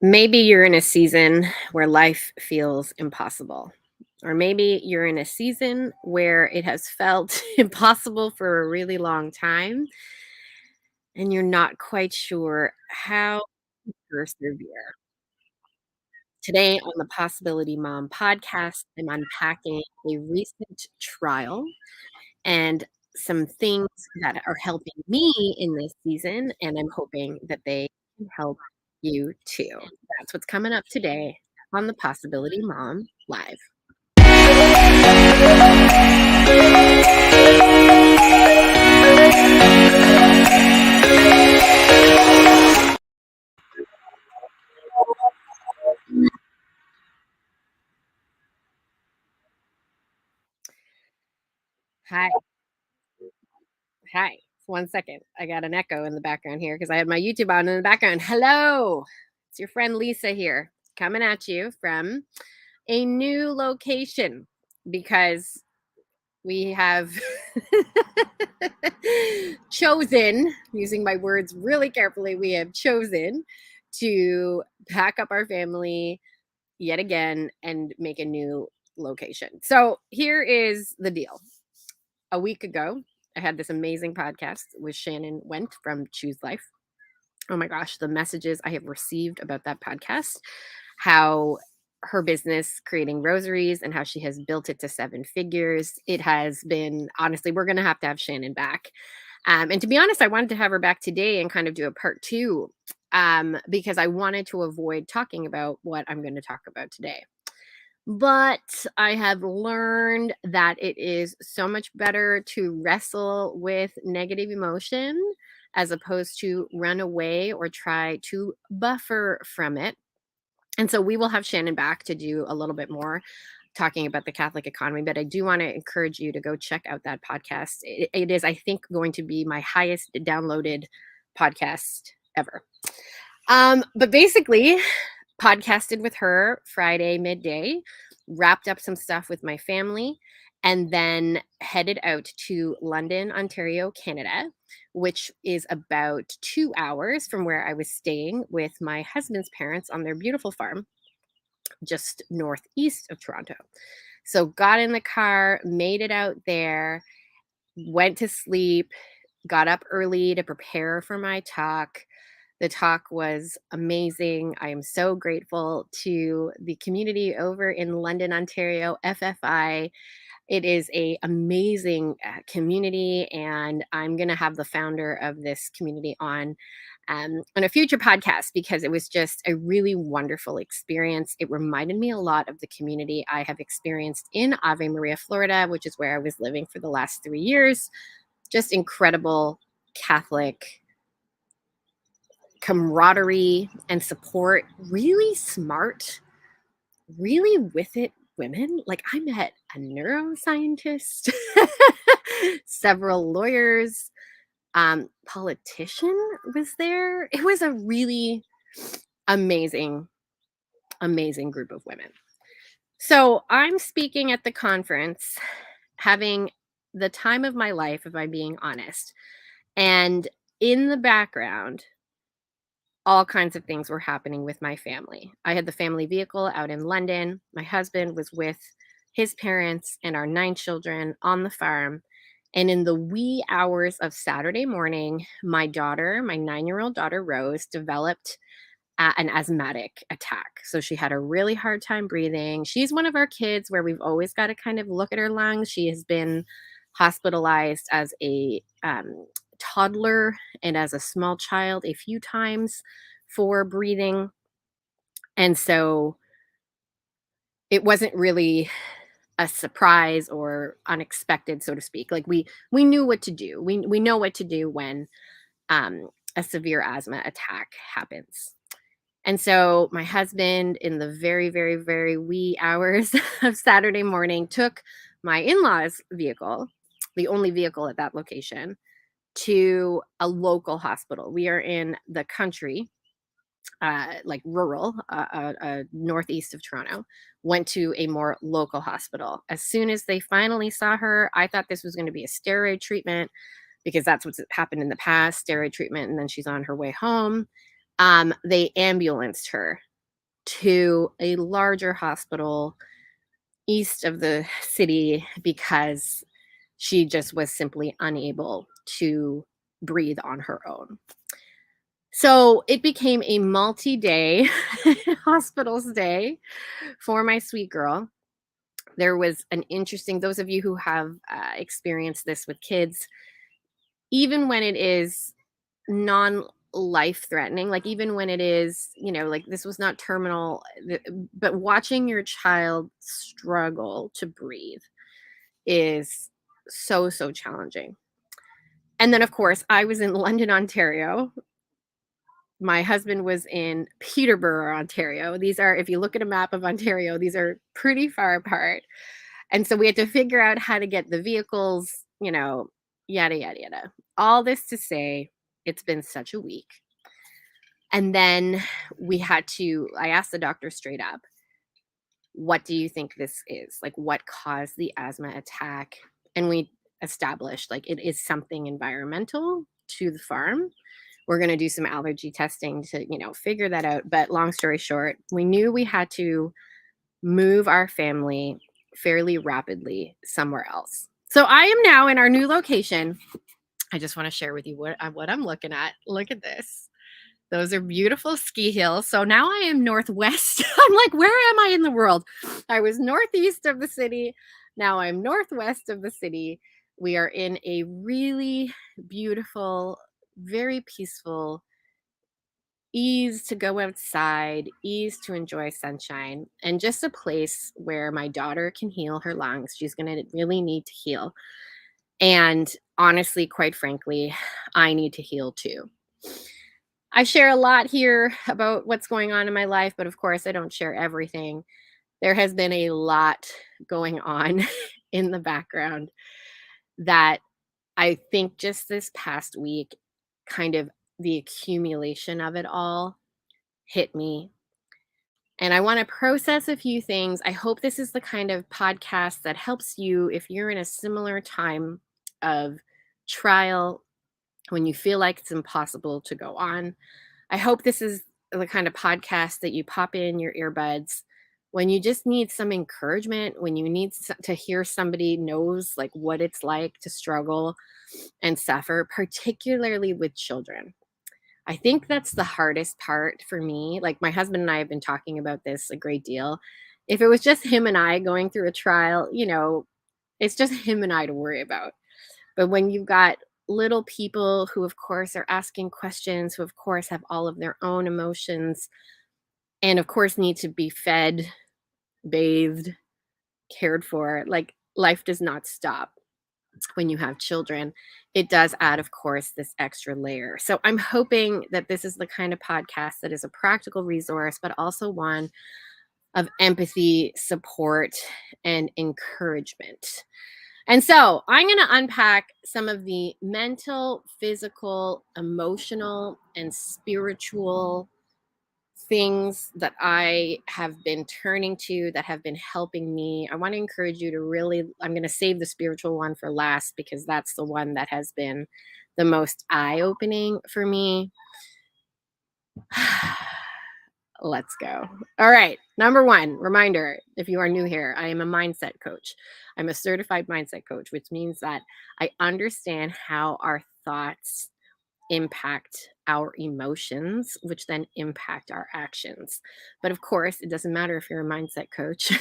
Maybe you're in a season where life feels impossible. Or maybe you're in a season where it has felt impossible for a really long time and you're not quite sure how to persevere. Today on the Possibility Mom podcast, I'm unpacking a recent trial and some things that are helping me in this season, and I'm hoping that they can help you too. That's what's coming up today on the Possibility Mom Live. Hi. Hi. 1 second. I got an echo in the background here because I had my YouTube on in the background. Hello. It's your friend Lisa here coming at you from a new location because we have chosen, using my words really carefully, we have chosen to pack up our family yet again and make a new location. So here is the deal. A week ago, I had this amazing podcast with Shannon Went from Choose Life. Oh my gosh, the messages I have received about that podcast, how her business creating rosaries and how she has built it to 7 figures. It has been, honestly, we're going to have Shannon back. And to be honest, I wanted to have her back today and kind of do a part two because I wanted to avoid talking about what I'm going to talk about today. But I have learned that it is so much better to wrestle with negative emotion as opposed to run away or try to buffer from it. And so we will have Shannon back to do a little bit more talking about the Catholic economy. But I do want to encourage you to go check out that podcast. It is, I think, going to be my highest downloaded podcast ever. But basically, podcasted with her Friday midday, wrapped up some stuff with my family, and then headed out to London, Ontario, Canada, which is about 2 hours from where I was staying with my husband's parents on their beautiful farm just northeast of Toronto. So got in the car, made it out there, went to sleep, got up early to prepare for my talk. The talk was amazing. I am so grateful to the community over in London, Ontario, FFI. It is a amazing community, and I'm going to have the founder of this community on a future podcast because it was just a really wonderful experience. It reminded me a lot of the community I have experienced in Ave Maria, Florida, which is where I was living for the last 3 years. Just incredible Catholic camaraderie and support, really smart, really with it women. Like I met a neuroscientist, several lawyers, politician was there. It was a really amazing, amazing group of women. So I'm speaking at the conference, having the time of my life, if I'm being honest. And in the background, all kinds of things were happening with my family. I had the family vehicle out in London. My husband was with his parents and our 9 children on the farm. And in the wee hours of Saturday morning, my daughter, my 9-year-old daughter Rose, developed an asthmatic attack. So she had a really hard time breathing. She's one of our kids where we've always got to kind of look at her lungs. She has been hospitalized as a toddler and as a small child a few times for breathing. And so it wasn't really a surprise or unexpected, so to speak. Like we knew what to do. We know what to do when a severe asthma attack happens. And so my husband, in the very, very, very wee hours of Saturday morning, took my in-laws' vehicle, the only vehicle at that location, to a local hospital. We are in the country, like rural, northeast of Toronto, went to a more local hospital. As soon as they finally saw her, I thought this was going to be a steroid treatment because that's what's happened in the past, steroid treatment, and then she's on her way home. They ambulanced her to a larger hospital east of the city because she just was simply unable to breathe on her own. So it became a multi day hospital stay for my sweet girl. There was an interesting, those of you who have experienced this with kids, even when it is non life threatening, like even when it is, like this was not terminal, but watching your child struggle to breathe is so, so challenging. And then, of course, I was in London, Ontario. My husband was in Peterborough, Ontario. These are, if you look at a map of Ontario, these are pretty far apart. And so we had to figure out how to get the vehicles, yada, yada, yada. All this to say, it's been such a week. And then I asked the doctor straight up, what do you think this is? Like, what caused the asthma attack? And we established, like, it is something environmental to the farm. We're going to do some allergy testing to, figure that out. But long story short, we knew we had to move our family fairly rapidly somewhere else. So I am now in our new location. I just want to share with you what I'm looking at. Look at this. Those are beautiful ski hills. So now I am northwest. I'm like, where am I in the world? I was northeast of the city. Now I'm northwest of the city. We are in a really beautiful, very peaceful, ease to go outside, ease to enjoy sunshine, and just a place where my daughter can heal her lungs. She's going to really need to heal. And honestly, quite frankly, I need to heal too. I share a lot here about what's going on in my life, but of course, I don't share everything. There has been a lot going on in the background that I think just this past week, kind of the accumulation of it all hit me. And I want to process a few things. I hope this is the kind of podcast that helps you if you're in a similar time of trial when you feel like it's impossible to go on. I hope this is the kind of podcast that you pop in your earbuds when you just need some encouragement, when you need to hear somebody knows like what it's like to struggle and suffer, particularly with children. I think that's the hardest part for me. Like my husband and I have been talking about this a great deal. If it was just him and I going through a trial, it's just him and I to worry about. But when you've got little people who, of course, are asking questions, who, of course, have all of their own emotions, and of course, need to be fed, bathed, cared for, like life does not stop when you have children. It does add, of course, this extra layer. So I'm hoping that this is the kind of podcast that is a practical resource, but also one of empathy, support, and encouragement. And so I'm going to unpack some of the mental, physical, emotional, and spiritual things that I have been turning to that have been helping me. I want to encourage you to really, I'm going to save the spiritual one for last because that's the one that has been the most eye-opening for me. Let's go. All right. Number one, reminder, if you are new here, I am a mindset coach. I'm a certified mindset coach, which means that I understand how our thoughts impact our emotions, which then impact our actions. But of course, it doesn't matter if you're a mindset coach.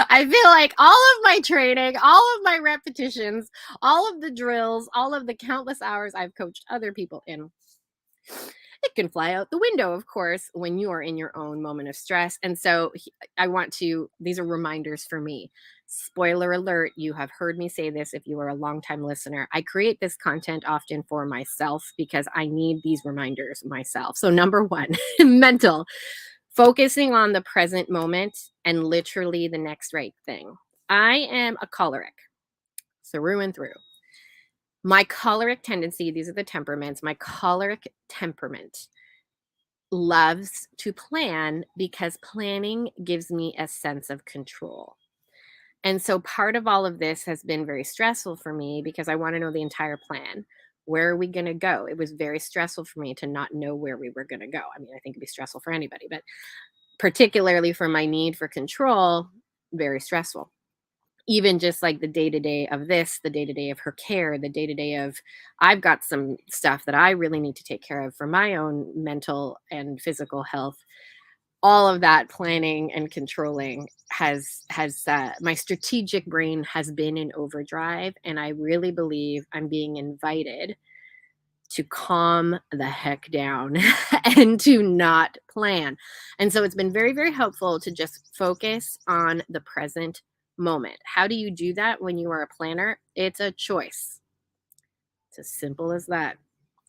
I feel like all of my training, all of my repetitions, all of the drills, all of the countless hours I've coached other people in, it can fly out the window, of course, when you are in your own moment of stress. And so these are reminders for me. Spoiler alert, you have heard me say this if you are a longtime listener. I create this content often for myself because I need these reminders myself. So number one, mental, focusing on the present moment and literally the next right thing. I am a choleric, through and through. My choleric tendency, these are the temperaments, my choleric temperament loves to plan because planning gives me a sense of control. And so part of all of this has been very stressful for me because I want to know the entire plan. Where are we going to go? It was very stressful for me to not know where we were going to go. I mean, I think it'd be stressful for anybody, but particularly for my need for control, very stressful. Even just like the day to day of this, the day to day of her care, the day to day of I've got some stuff that I really need to take care of for my own mental and physical health. All of that planning and controlling has my strategic brain has been in overdrive, and I really believe I'm being invited to calm the heck down and to not plan. And so it's been very, very helpful to just focus on the present moment. How do you do that when you are a planner? It's a choice. It's as simple as that.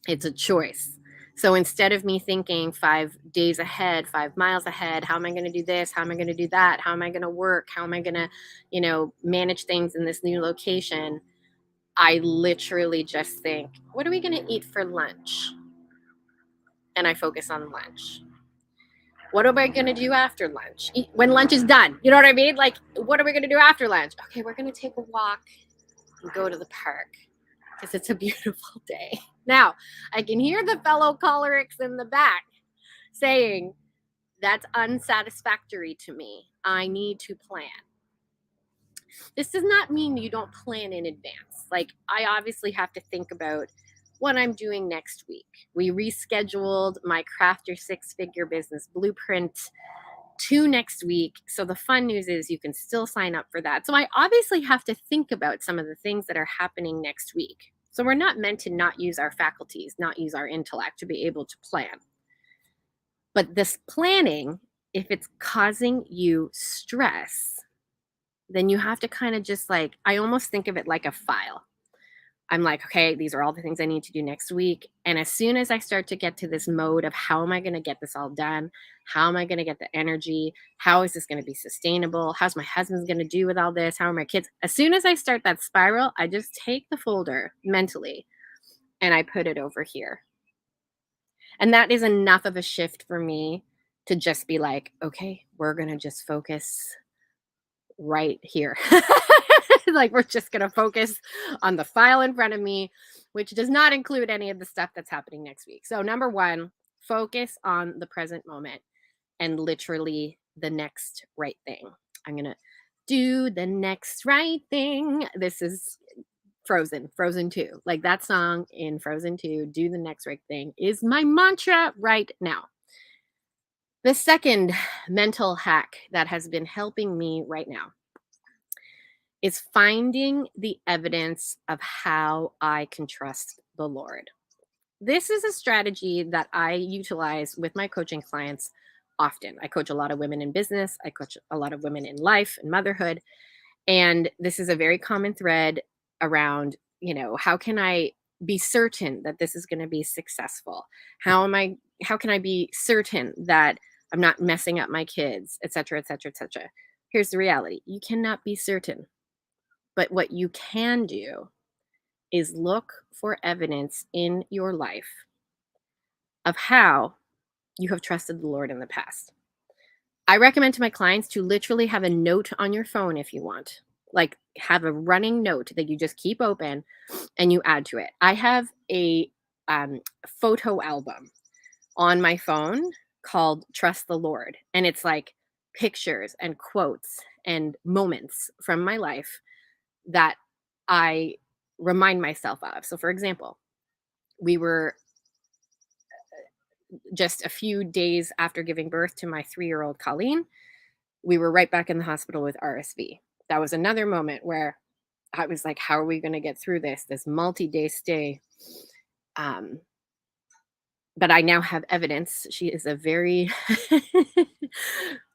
It's a choice. So instead of me thinking 5 days ahead, 5 miles ahead, how am I going to do this? How am I going to do that? How am I going to work? How am I going to, manage things in this new location? I literally just think, what are we going to eat for lunch? And I focus on lunch. What am I going to do after lunch? When lunch is done. You know what I mean? Like, what are we going to do after lunch? Okay, we're going to take a walk and go to the park because it's a beautiful day. Now, I can hear the fellow cholerics in the back saying, that's unsatisfactory to me. I need to plan. This does not mean you don't plan in advance. Like, I obviously have to think about what I'm doing next week. We rescheduled my Craft Your Six Figure Business Blueprint to next week. So the fun news is you can still sign up for that. So I obviously have to think about some of the things that are happening next week. So we're not meant to not use our faculties, not use our intellect to be able to plan. But this planning, if it's causing you stress, then you have to kind of just like, I almost think of it like a file. I'm like, okay, these are all the things I need to do next week. And as soon as I start to get to this mode of how am I going to get this all done? How am I going to get the energy? How is this going to be sustainable? How's my husband going to do with all this? How are my kids? As soon as I start that spiral, I just take the folder mentally and I put it over here. And that is enough of a shift for me to just be like, okay, we're going to just focus right here. Like, we're just going to focus on the file in front of me, which does not include any of the stuff that's happening next week. So, number one, focus on the present moment and literally the next right thing. I'm going to do the next right thing. This is Frozen 2. Like that song in Frozen 2, do the next right thing, is my mantra right now. The second mental hack that has been helping me right now is finding the evidence of how I can trust the Lord. This is a strategy that I utilize with my coaching clients often. I coach a lot of women in business, I coach a lot of women in life and motherhood. And this is a very common thread around, how can I be certain that this is going to be successful? How can I be certain that I'm not messing up my kids, et cetera, et cetera, et cetera? Here's the reality. You cannot be certain. But what you can do is look for evidence in your life of how you have trusted the Lord in the past. I recommend to my clients to literally have a note on your phone if you want. Like, have a running note that you just keep open and you add to it. I have a photo album on my phone called Trust the Lord. And it's like pictures and quotes and moments from my life that I remind myself of. So, for example, we were just a few days after giving birth to my 3-year-old Colleen. We were right back in the hospital with RSV. That was another moment where I was like, how are we going to get through this multi-day stay? But I now have evidence. She is a very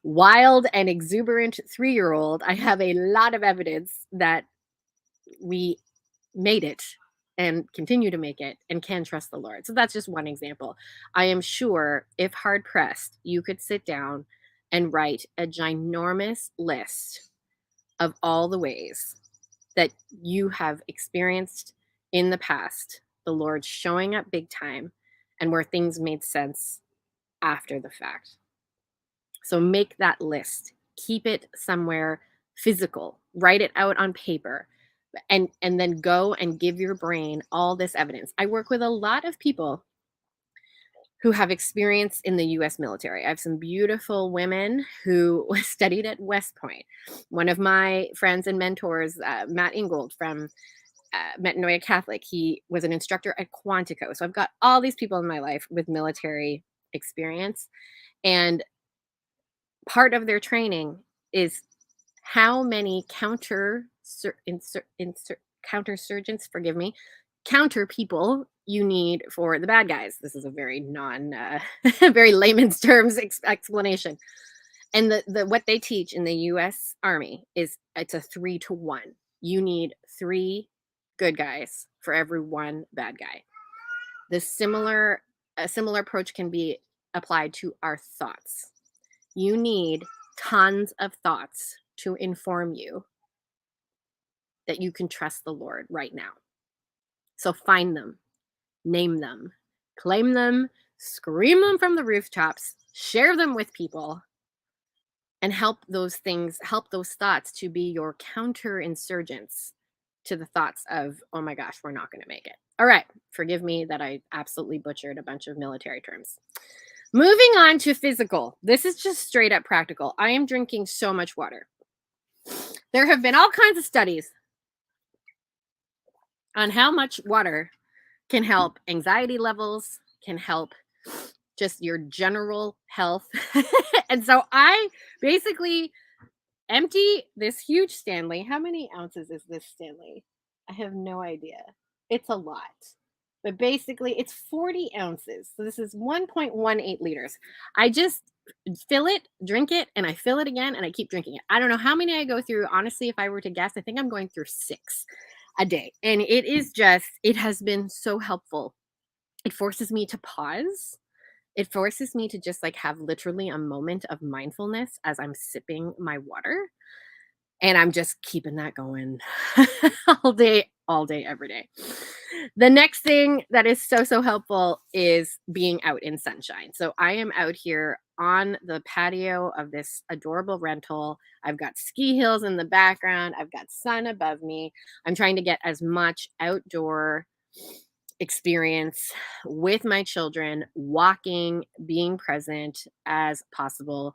wild and exuberant 3-year-old. I have a lot of evidence that we made it and continue to make it and can trust the Lord. So that's just one example. I am sure if hard pressed, you could sit down and write a ginormous list of all the ways that you have experienced in the past the Lord showing up big time and where things made sense after the fact. So make that list, keep it somewhere physical, write it out on paper. and then go and give your brain all this evidence. I work with a lot of people who have experience in the US military. I have some beautiful women who studied at West Point. One of my friends and mentors, Matt Ingold from Metanoia Catholic, he was an instructor at Quantico. So I've got all these people in my life with military experience. And part of their training is how many countersurgents, forgive me, counter people you need for the bad guys. This is a very very layman's terms explanation. And the what they teach in the U.S. Army is it's a 3-to-1. You need 3 good guys for every 1 bad guy. A similar approach can be applied to our thoughts. You need tons of thoughts to inform you that you can trust the Lord right now. So find them, name them, claim them, scream them from the rooftops, share them with people, and help those thoughts to be your counterinsurgents to the thoughts of, oh my gosh, we're not going to make it. All right. Forgive me that I absolutely butchered a bunch of military terms. Moving on to physical. This is just straight up practical. I am drinking so much water. There have been all kinds of studies on how much water can help anxiety levels, can help just your general health. And so I basically empty this huge Stanley. How many ounces is this Stanley? I have no idea. It's a lot. But basically, it's 40 ounces. So this is 1.18 liters. I just fill it, drink it, and I fill it again, and I keep drinking it. I don't know how many I go through. Honestly, if I were to guess, I think I'm going through 6 a day. And it has been so helpful. It forces me to pause. It forces me to just like have literally a moment of mindfulness as I'm sipping my water. And I'm just keeping that going all day, every day. The next thing that is so helpful is being out in sunshine. So I am out here on the patio of this adorable rental. I've got ski hills in the background. I've got sun above me. I'm trying to get as much outdoor experience with my children, walking, being present as possible.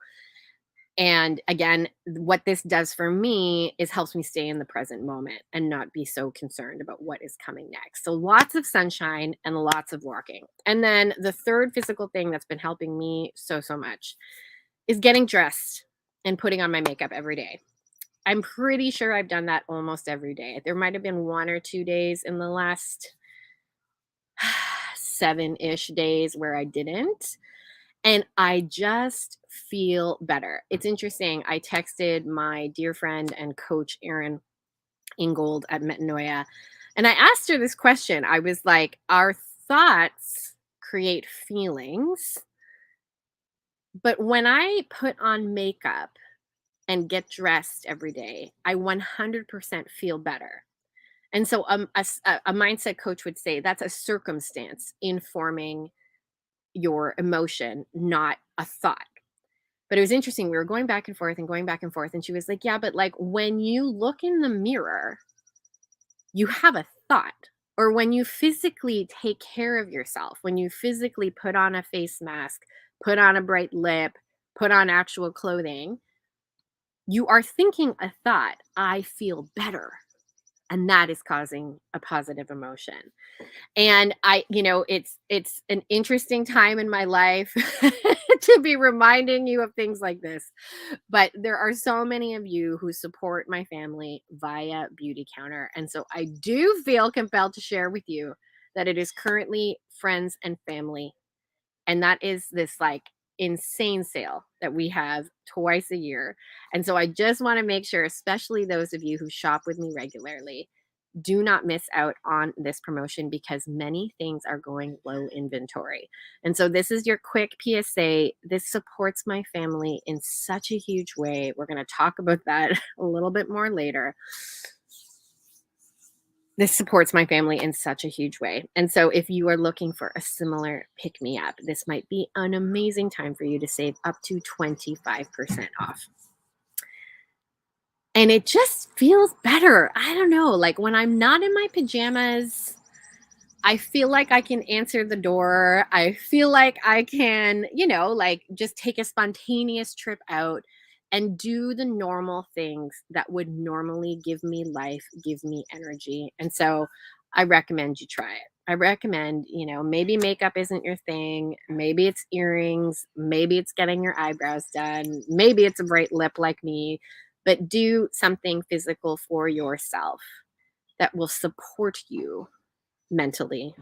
And again, what this does for me is helps me stay in the present moment and not be so concerned about what is coming next. So lots of sunshine and lots of walking. And then the third physical thing that's been helping me so much is getting dressed and putting on my makeup every day. I'm pretty sure I've done that almost every day. There might have been 1 or 2 days in the last 7-ish days where I didn't. And I just feel better. It's interesting. I texted my dear friend and coach, Erin Ingold at Metanoia, and I asked her this question. I was like, our thoughts create feelings, but when I put on makeup and get dressed every day, I 100% feel better. And so a mindset coach would say that's a circumstance informing your emotion, not a thought. But it was interesting. We were going back and forth. And she was like, yeah, but like when you look in the mirror, you have a thought. Or when you physically take care of yourself, when you physically put on a face mask, put on a bright lip, put on actual clothing, you are thinking a thought, I feel better. And that is causing a positive emotion. And it's an interesting time in my life to be reminding you of things like this. But there are so many of you who support my family via Beauty Counter. And so I do feel compelled to share with you that it is currently friends and family. And that is this like insane sale that we have twice a year. And so I just want to make sure, especially those of you who shop with me regularly, do not miss out on this promotion because many things are going low inventory. And so this is your quick PSA. This supports my family in such a huge way. We're going to talk about that a little bit more later. This supports my family in such a huge way. And so if you are looking for a similar pick-me-up, this might be an amazing time for you to save up to 25% off. And it just feels better. I don't know. Like when I'm not in my pajamas, I feel like I can answer the door. I feel like I can, like just take a spontaneous trip out and do the normal things that would normally give me life, give me energy. And so I recommend you try it. I recommend, maybe makeup isn't your thing. Maybe it's earrings. Maybe it's getting your eyebrows done. Maybe it's a bright lip like me, but do something physical for yourself that will support you mentally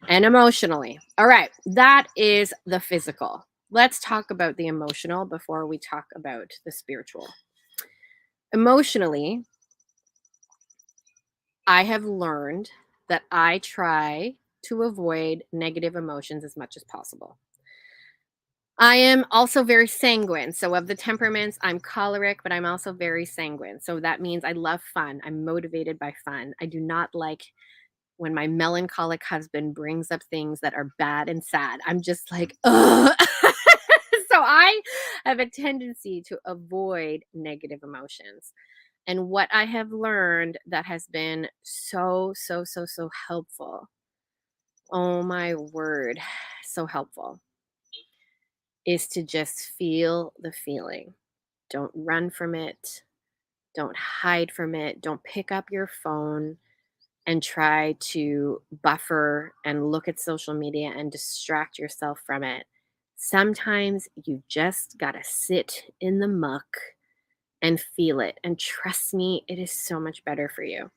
and emotionally. All right, that is the physical. Let's talk about the emotional before we talk about the spiritual. Emotionally, I have learned that I try to avoid negative emotions as much as possible. I am also very sanguine. So, of the temperaments, I'm choleric, but I'm also very sanguine. So, that means I love fun. I'm motivated by fun. I do not like when my melancholic husband brings up things that are bad and sad. I'm just like, ugh. So I have a tendency to avoid negative emotions. And what I have learned that has been so, so, so, so helpful. Oh my word, so helpful is to just feel the feeling. Don't run from it. Don't hide from it. Don't pick up your phone and try to buffer and look at social media and distract yourself from it. Sometimes you just got to sit in the muck and feel it. And trust me, it is so much better for you.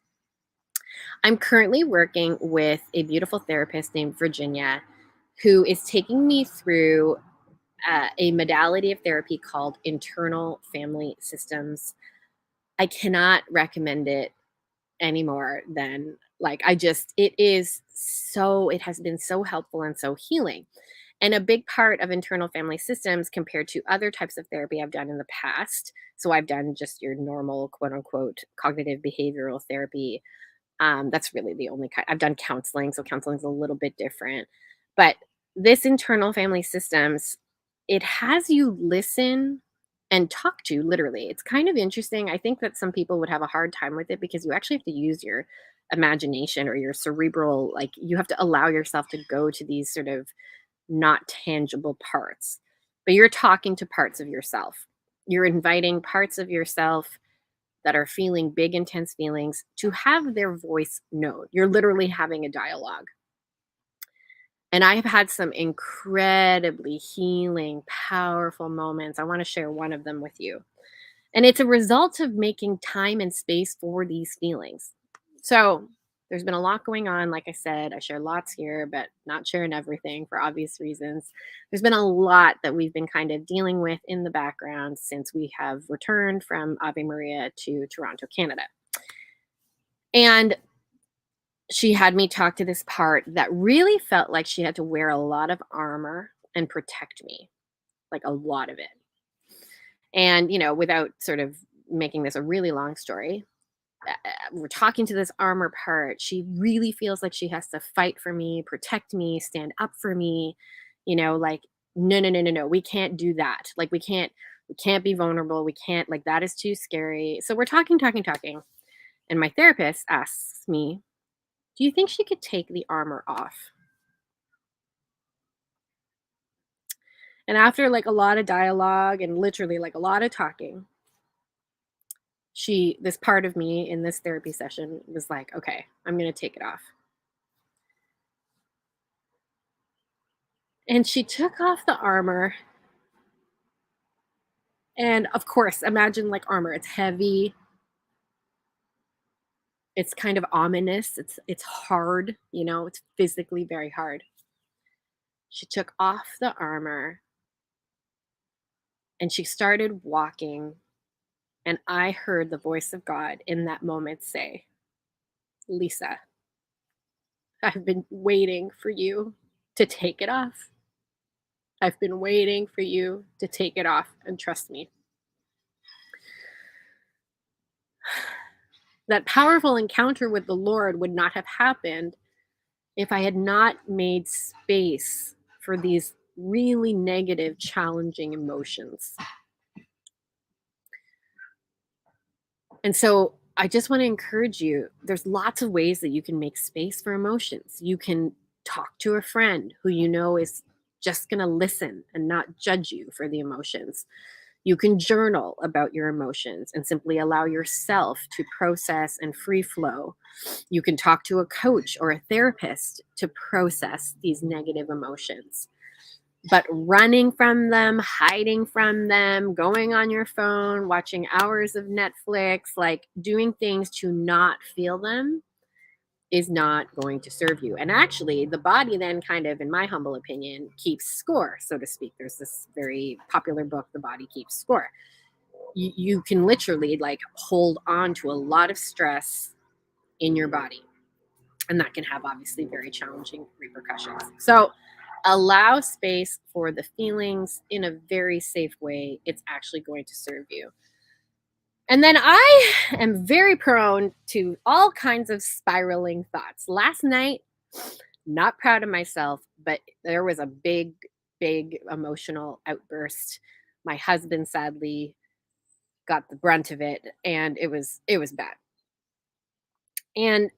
I'm currently working with a beautiful therapist named Virginia who is taking me through a modality of therapy called internal family systems. I cannot recommend it anymore than like it has been so helpful and so healing. And a big part of internal family systems compared to other types of therapy I've done in the past. So I've done just your normal quote unquote cognitive behavioral therapy. That's really the only kind. I've done counseling, so counseling is a little bit different. But this internal family systems, it has you listen and talk to literally. It's kind of interesting. I think that some people would have a hard time with it because you actually have to use your imagination or your cerebral, like you have to allow yourself to go to these sort of not tangible parts. But you're talking to parts of yourself. You're inviting parts of yourself that are feeling big, intense feelings to have their voice known. You're literally having a dialogue. And I have had some incredibly healing, powerful moments. I want to share one of them with you. And it's a result of making time and space for these feelings. So there's been a lot going on. Like I said, I share lots here, but not sharing everything for obvious reasons. There's been a lot that we've been kind of dealing with in the background since we have returned from Ave Maria to Toronto, Canada. And she had me talk to this part that really felt like she had to wear a lot of armor and protect me, like a lot of it. And, without sort of making this a really long story, we're talking to this armor part. She really feels like she has to fight for me, protect me, stand up for me, like, no, no, no, no, no, we can't do that. Like, we can't be vulnerable. We can't, like, that is too scary. So we're talking, talking, talking. And my therapist asks me, do you think she could take the armor off? And after like a lot of dialogue and literally like a lot of talking, this part of me in this therapy session was like, okay, I'm going to take it off. And she took off the armor. And of course, imagine like armor. It's heavy. It's kind of ominous. It's hard, it's physically very hard. She took off the armor and she started walking. And I heard the voice of God in that moment say, Lisa, I've been waiting for you to take it off. I've been waiting for you to take it off and trust me. That powerful encounter with the Lord would not have happened if I had not made space for these really negative, challenging emotions. And so I just want to encourage you, there's lots of ways that you can make space for emotions. You can talk to a friend who you know is just going to listen and not judge you for the emotions. You can journal about your emotions and simply allow yourself to process and free flow. You can talk to a coach or a therapist to process these negative emotions. But running from them, hiding from them, going on your phone, watching hours of Netflix, like doing things to not feel them is not going to serve you. And actually, the body then kind of, in my humble opinion, keeps score, so to speak. There's this very popular book, The Body Keeps Score. You can literally like hold on to a lot of stress in your body. And that can have obviously very challenging repercussions. So allow space for the feelings in a very safe way. It's actually going to serve you. And then I am very prone to all kinds of spiraling thoughts. Last night, not proud of myself, but there was a big, big emotional outburst. My husband sadly got the brunt of it, and it was bad. And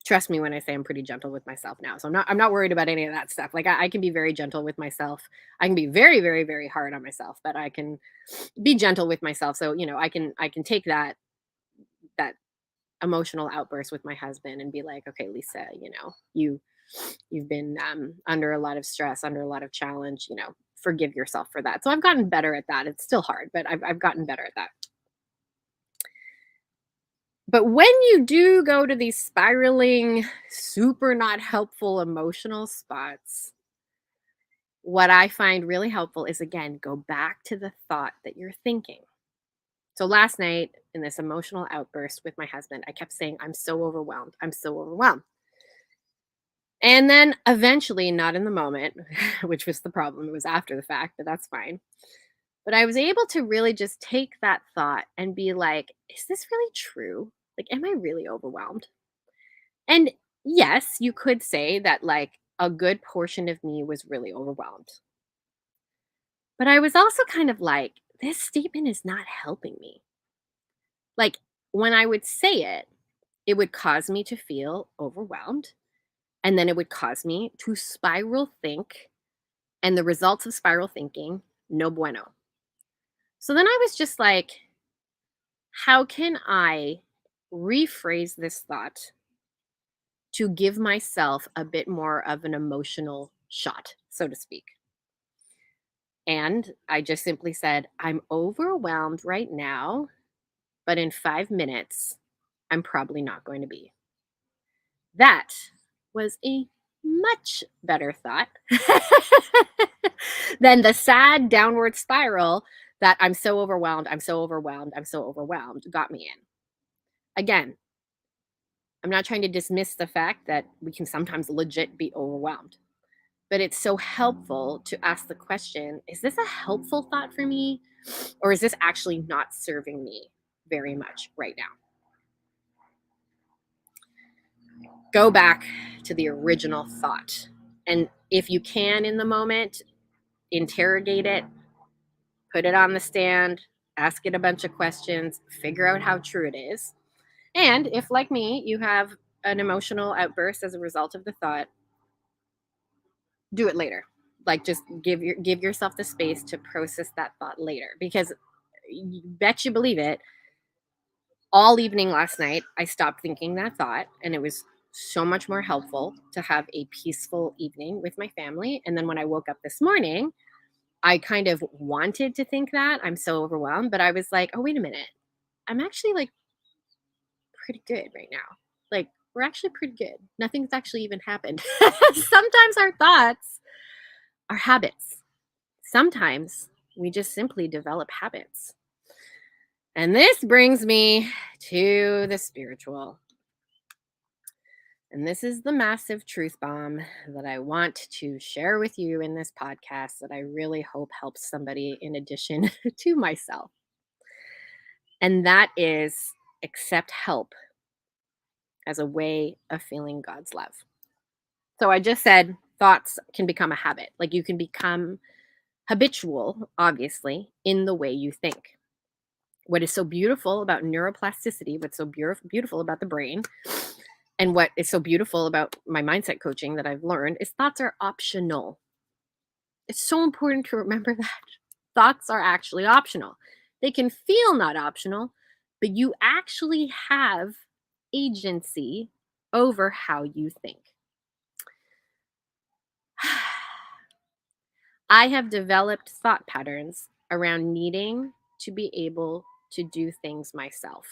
trust me when I say I'm pretty gentle with myself now. So I'm not worried about any of that stuff. Like I can be very gentle with myself. I can be very, very, very hard on myself, but I can be gentle with myself. So, I can take that emotional outburst with my husband and be like, okay, Lisa, you've been under a lot of stress, under a lot of challenge, forgive yourself for that. So I've gotten better at that. It's still hard, but I've gotten better at that. But when you do go to these spiraling, super not helpful emotional spots, what I find really helpful is again, go back to the thought that you're thinking. So last night, in this emotional outburst with my husband, I kept saying, I'm so overwhelmed. I'm so overwhelmed. And then eventually, not in the moment, which was the problem, it was after the fact, but that's fine. But I was able to really just take that thought and be like, is this really true? Like, am I really overwhelmed? And yes, you could say that like a good portion of me was really overwhelmed. But I was also kind of like, this statement is not helping me. Like when I would say it, it would cause me to feel overwhelmed. And then it would cause me to spiral think. And the results of spiral thinking, no bueno. So then I was just like, how can I rephrase this thought to give myself a bit more of an emotional shot, so to speak? And I just simply said, I'm overwhelmed right now, but in 5 minutes, I'm probably not going to be. That was a much better thought than the sad downward spiral that I'm so overwhelmed, I'm so overwhelmed, I'm so overwhelmed got me in. Again, I'm not trying to dismiss the fact that we can sometimes legit be overwhelmed, but it's so helpful to ask the question, is this a helpful thought for me? Or is this actually not serving me very much right now? Go back to the original thought. And if you can in the moment, interrogate it, put it on the stand, ask it a bunch of questions, figure out how true it is. And if, like me, you have an emotional outburst as a result of the thought, do it later. Like just give yourself the space to process that thought later, because you bet you believe it, all evening last night I stopped thinking that thought, and it was so much more helpful to have a peaceful evening with my family. And then when I woke up this morning, I kind of wanted to think that I'm so overwhelmed, but I was like, oh wait a minute, I'm actually like pretty good right now. Like we're actually pretty good. Nothing's actually even happened. Sometimes our thoughts are habits. Sometimes we just simply develop habits. And this brings me to the spiritual. And this is the massive truth bomb that I want to share with you in this podcast that I really hope helps somebody in addition to myself. And that is accept help as a way of feeling God's love. So I just said thoughts can become a habit. Like you can become habitual, obviously, in the way you think. What is so beautiful about neuroplasticity, what's so beautiful about the brain, and what is so beautiful about my mindset coaching that I've learned is thoughts are optional. It's so important to remember that thoughts are actually optional. They can feel not optional, but you actually have agency over how you think. I have developed thought patterns around needing to be able to do things myself,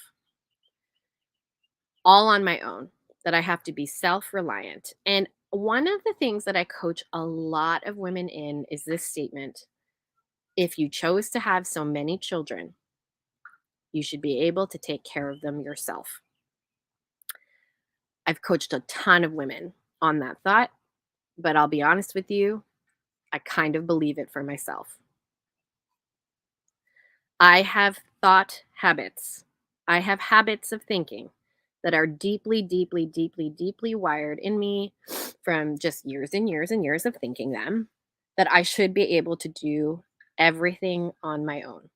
all on my own, that I have to be self reliant. And one of the things that I coach a lot of women in is this statement: if you chose to have so many children, you should be able to take care of them yourself. I've coached a ton of women on that thought, but I'll be honest with you, I kind of believe it for myself. I have thought habits. I have habits of thinking that are deeply, deeply, deeply, deeply wired in me from just years and years and years of thinking them, that I should be able to do everything on my own.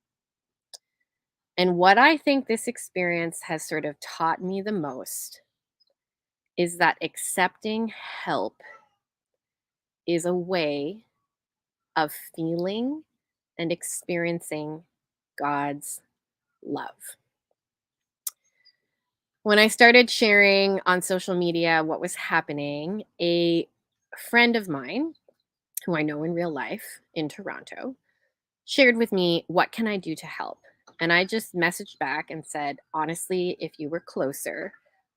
And what I think this experience has sort of taught me the most is that accepting help is a way of feeling and experiencing God's love. When I started sharing on social media what was happening, a friend of mine, who I know in real life in Toronto, shared with me, "What can I do to help?" And I just messaged back and said, "Honestly, if you were closer,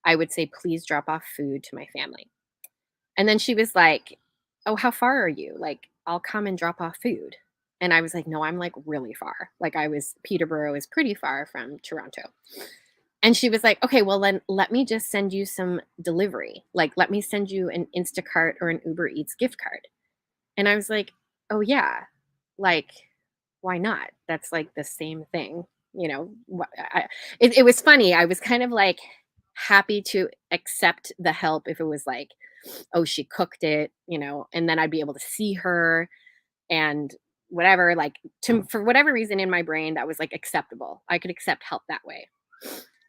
I would say please drop off food to my family." And then she was like, "Oh, how far are you? Like, I'll come and drop off food." And I was like, "No, I'm like really far." Like, Peterborough is pretty far from Toronto. And she was like, "Okay, well, then let me just send you some delivery. Like, let me send you an Instacart or an Uber Eats gift card." And I was like, "Oh, yeah. Like, why not? That's like the same thing." You know, it was funny. I was kind of like happy to accept the help if it was like, oh, she cooked it, and then I'd be able to see her and whatever. Like, for whatever reason in my brain, that was like acceptable. I could accept help that way.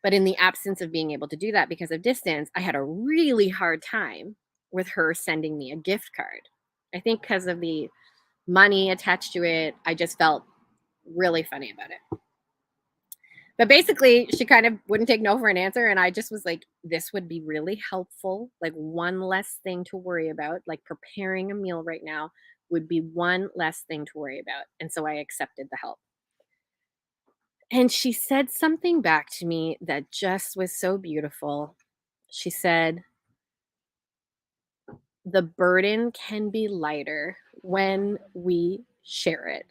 But in the absence of being able to do that because of distance, I had a really hard time with her sending me a gift card. I think because of the money attached to it, I just felt really funny about it. But basically, she kind of wouldn't take no for an answer. And I just was like, this would be really helpful. Like, one less thing to worry about. Like, preparing a meal right now would be one less thing to worry about. And so I accepted the help. And she said something back to me that just was so beautiful. She said, "The burden can be lighter when we share it."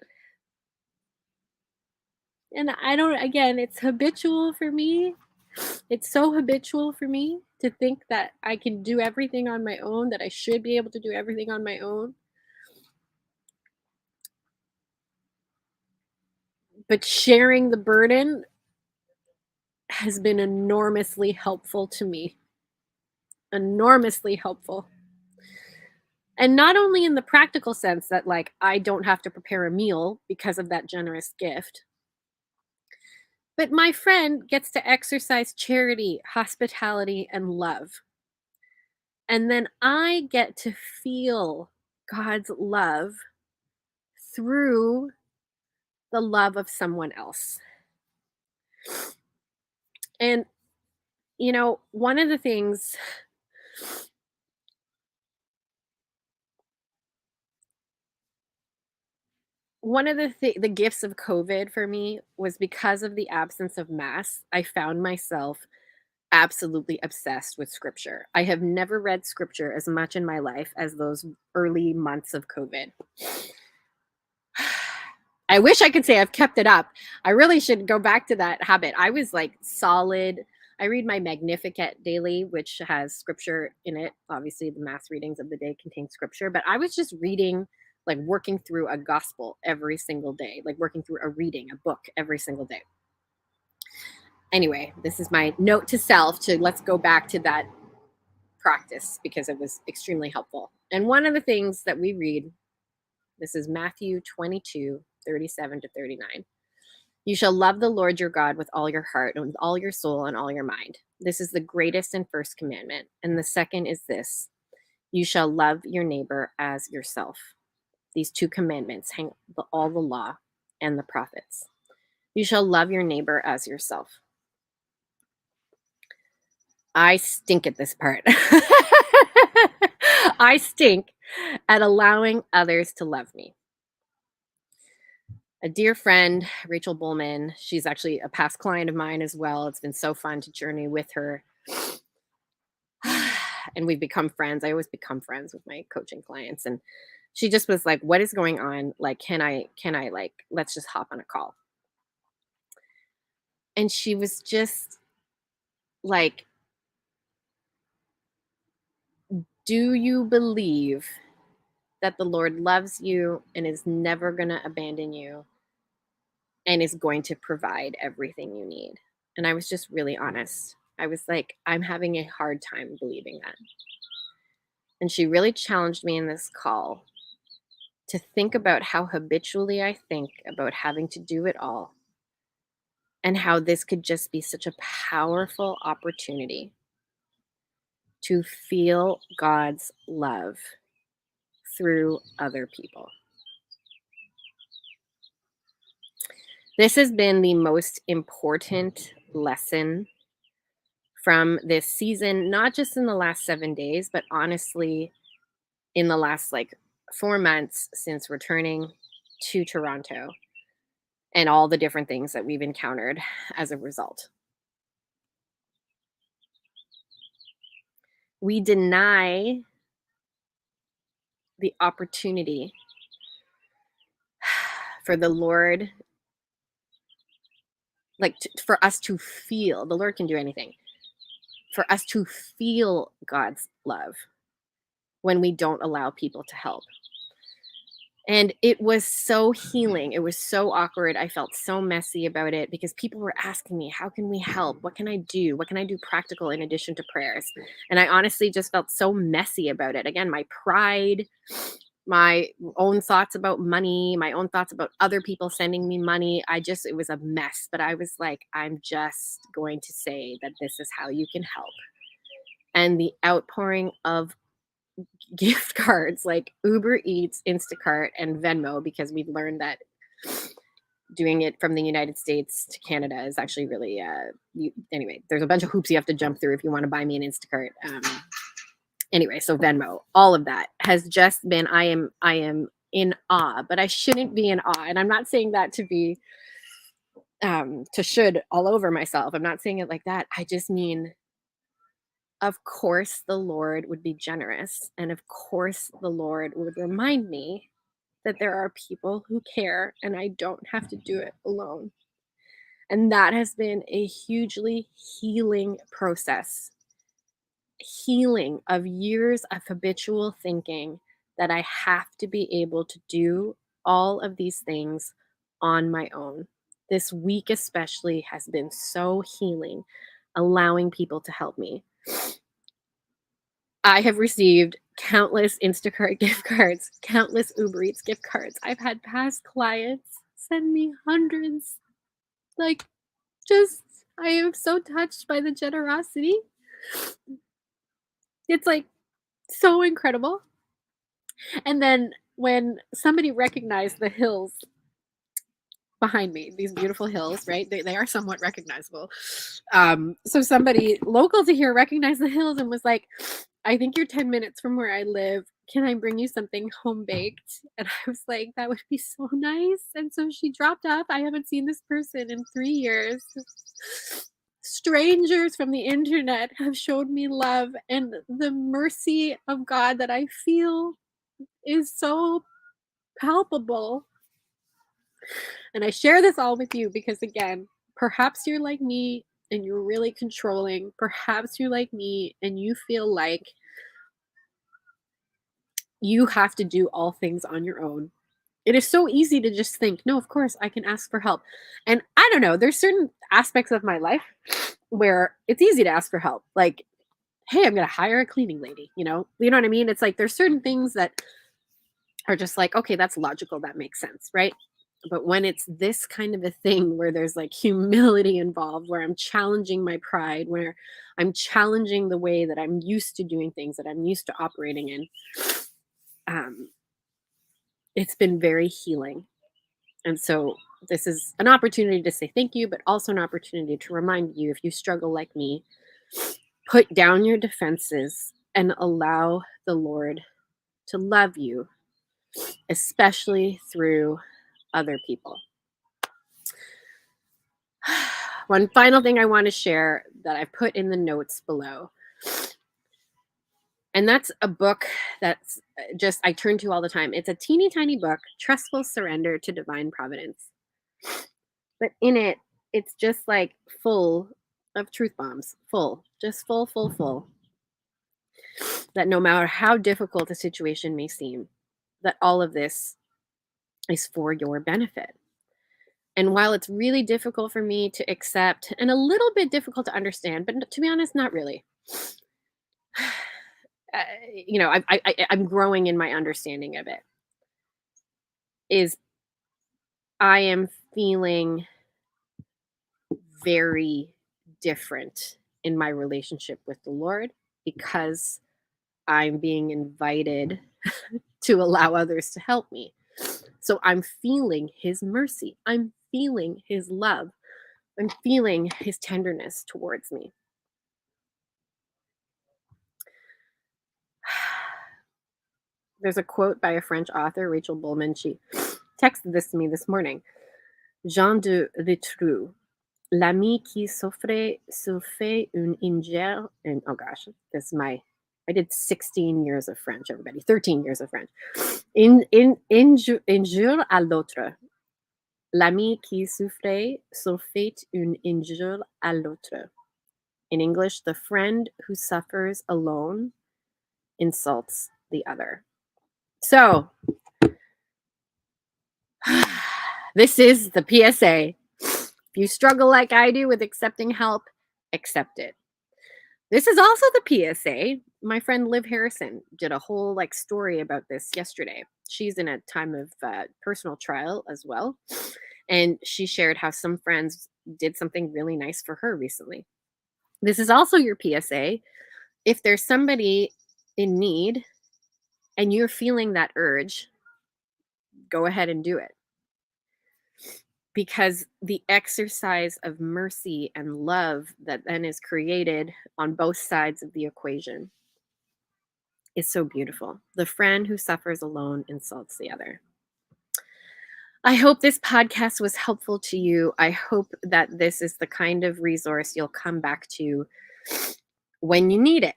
And I don't, again, it's habitual for me. It's so habitual for me to think that I can do everything on my own, that I should be able to do everything on my own. But sharing the burden has been enormously helpful to me. Enormously helpful. And not only in the practical sense that, like, I don't have to prepare a meal because of that generous gift, but my friend gets to exercise charity, hospitality, and love. And then I get to feel God's love through the love of someone else. And, one of the things, the gifts of COVID for me was because of the absence of mass. I found myself absolutely obsessed with scripture. I have never read scripture as much in my life as those early months of COVID. I wish I could say I've kept it up. I really should go back to that habit. I was like solid. I read my Magnificat daily, which has scripture in it. Obviously, the mass readings of the day contain scripture, but I was just reading, like working through a gospel every single day, like working through a book every single day. Anyway, this is my note to self to let's go back to that practice because it was extremely helpful. And one of the things that we read This is Matthew 22:37-39. You shall love the Lord your God with all your heart and with all your soul and all your mind. This is the greatest and first commandment. And the second is this: you shall love your neighbor as yourself. These two commandments hang all the law and the prophets. You shall love your neighbor as yourself. I stink at this part. I stink at allowing others to love me. A dear friend, Rachel Bullman, she's actually a past client of mine as well. It's been so fun to journey with her. And we've become friends. I always become friends with my coaching clients. And she just was like, what is going on? Like, can I like, let's just hop on a call. And she was just like, do you believe that the Lord loves you and is never going to abandon you and is going to provide everything you need? And I was just really honest. I was like, I'm having a hard time believing that. And she really challenged me in this call to think about how habitually I think about having to do it all, and how this could just be such a powerful opportunity to feel God's love through other people. This has been the most important lesson from this season, not just in the last 7 days, but honestly, in the last 4 months since returning to Toronto and all the different things that we've encountered as a result. We deny the opportunity for the Lord, for us to feel, the Lord can do anything, for us to feel God's love when we don't allow people to help. And it was so healing. It was so awkward. I felt so messy about it because people were asking me, how can we help? What can I do? What can I do practical in addition to prayers? And I honestly just felt so messy about it. Again, my pride, my own thoughts about money, my own thoughts about other people sending me money. It was a mess. But I was like, I'm just going to say that this is how you can help. And the outpouring of gift cards like Uber Eats, Instacart, and Venmo, because we've learned that doing it from the United States to Canada is actually really, anyway, there's a bunch of hoops you have to jump through if you want to buy me an Instacart. Anyway, so Venmo, all of that has just been, I am in awe, but I shouldn't be in awe. And I'm not saying that to be, to should all over myself. I'm not saying it like that. I just mean, of course, the Lord would be generous. And of course, the Lord would remind me that there are people who care and I don't have to do it alone. And that has been a hugely healing process. Healing of years of habitual thinking that I have to be able to do all of these things on my own. This week, especially, has been so healing, allowing people to help me. I have received countless Instacart gift cards, countless Uber Eats gift cards. I've had past clients send me hundreds. I am so touched by the generosity. It's so incredible. And then when somebody recognized the hills behind me, these beautiful hills, right? They are somewhat recognizable. So somebody local to here recognized the hills and was like, I think you're 10 minutes from where I live. Can I bring you something home baked? And I was like, that would be so nice. And so she dropped off. I haven't seen this person in 3 years. Strangers from the internet have showed me love, and the mercy of God that I feel is so palpable. And I share this all with you because, again, perhaps you're like me and you're really controlling. Perhaps you're like me and you feel like you have to do all things on your own. It is so easy to just think, no, of course I can ask for help. And I don't know, there's certain aspects of my life where it's easy to ask for help. Like, hey, I'm going to hire a cleaning lady, you know what I mean? It's like, there's certain things that are just like, okay, that's logical. That makes sense, right? But when it's this kind of a thing where there's like humility involved, where I'm challenging my pride, where I'm challenging the way that I'm used to doing things, that I'm used to operating in, um, it's been very healing. And so this is an opportunity to say thank you, but also an opportunity to remind you, if you struggle like me, put down your defenses and allow the Lord to love you, especially through other people. One final thing I want to share that I put in the notes below. And that's a book that's just I turn to all the time. It's a teeny tiny book, Trustful Surrender to Divine Providence. But in it, it's just like full of truth bombs, just full. That no matter how difficult a situation may seem, that all of this is for your benefit. And while it's really difficult for me to accept and a little bit difficult to understand, but to be honest, not really. I'm growing in my understanding of it. Is I am feeling very different in my relationship with the Lord because I'm being invited to allow others to help me. So I'm feeling his mercy. I'm feeling his love. I'm feeling his tenderness towards me. There's a quote by a French author, Rachel Bullman. She texted this to me this morning. Jean de Vitrou, l'ami qui souffre se fait une ingère. And oh gosh, I did 16 years of French, everybody. 13 years of French. Injure à l'autre. L'ami qui souffre se fait une injure à l'autre. In English, the friend who suffers alone insults the other. So, this is the PSA. If you struggle like I do with accepting help, accept it. This is also the PSA. My friend Liv Harrison did a whole story about this yesterday. She's in a time of personal trial as well. And she shared how some friends did something really nice for her recently. This is also your PSA. If there's somebody in need and you're feeling that urge, go ahead and do it. Because the exercise of mercy and love that then is created on both sides of the equation is so beautiful. The friend who suffers alone insults the other. I hope this podcast was helpful to you. I hope that this is the kind of resource you'll come back to when you need it.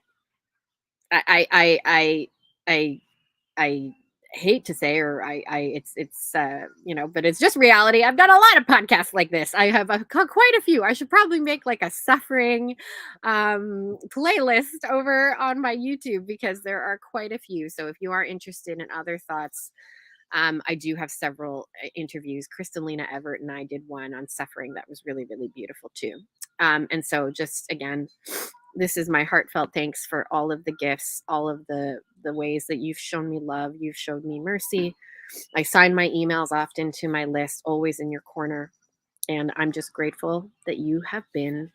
I hate to say, but it's just reality. I've done a lot of podcasts like this. I have quite a few. I should probably make a suffering playlist over on my YouTube because there are quite a few. So if you are interested in other thoughts, I do have several interviews. Kristalina Everett and I did one on suffering that was really, really beautiful too. And so just again, this is my heartfelt thanks for all of the gifts, all of the ways that you've shown me love, you've showed me mercy. I sign my emails often to my list, always in your corner. And I'm just grateful that you have been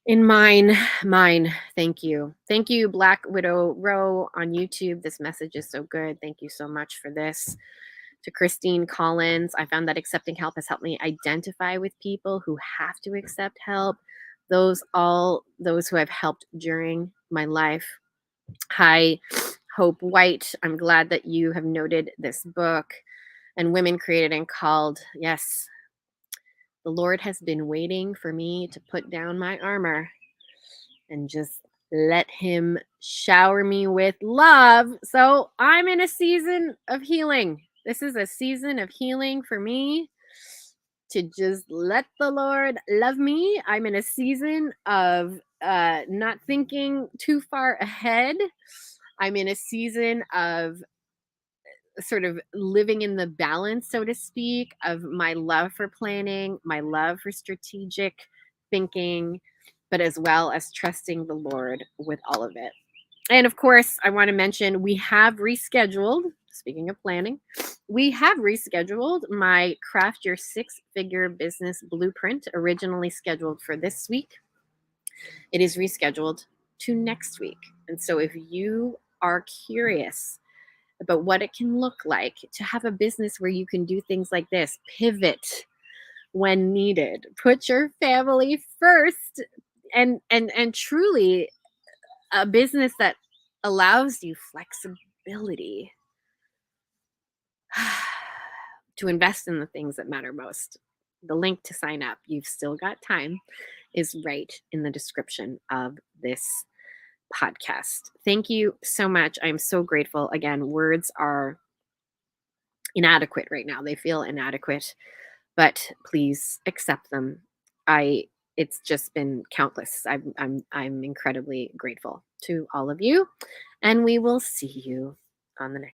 in mine. Thank you. Thank you, Black Widow Row on YouTube. This message is so good. Thank you so much for this. To Christine Collins, I found that accepting help has helped me identify with people who have to accept help. Those who I've helped during my life. Hi, Hope White. I'm glad that you have noted this book. And Women Created and Called. Yes, the Lord has been waiting for me to put down my armor and just let him shower me with love. So I'm in a season of healing. This is a season of healing for me, to just let the Lord love me. I'm in a season of not thinking too far ahead. I'm in a season of sort of living in the balance, so to speak, of my love for planning, my love for strategic thinking, but as well as trusting the Lord with all of it. And of course, I want to mention we have rescheduled, speaking of planning, we have rescheduled my Craft Your Six Figure Business Blueprint, originally scheduled for this week. It is rescheduled to next week. And so if you are curious about what it can look like to have a business where you can do things like this, pivot when needed, put your family first, and truly a business that allows you flexibility to invest in the things that matter most. The link to sign up, you've still got time, is right in the description of this podcast. Thank you so much. I'm so grateful. Again, words are inadequate right now. They feel inadequate, but please accept them. I it's just been countless. I'm incredibly grateful to all of you, and we will see you on the next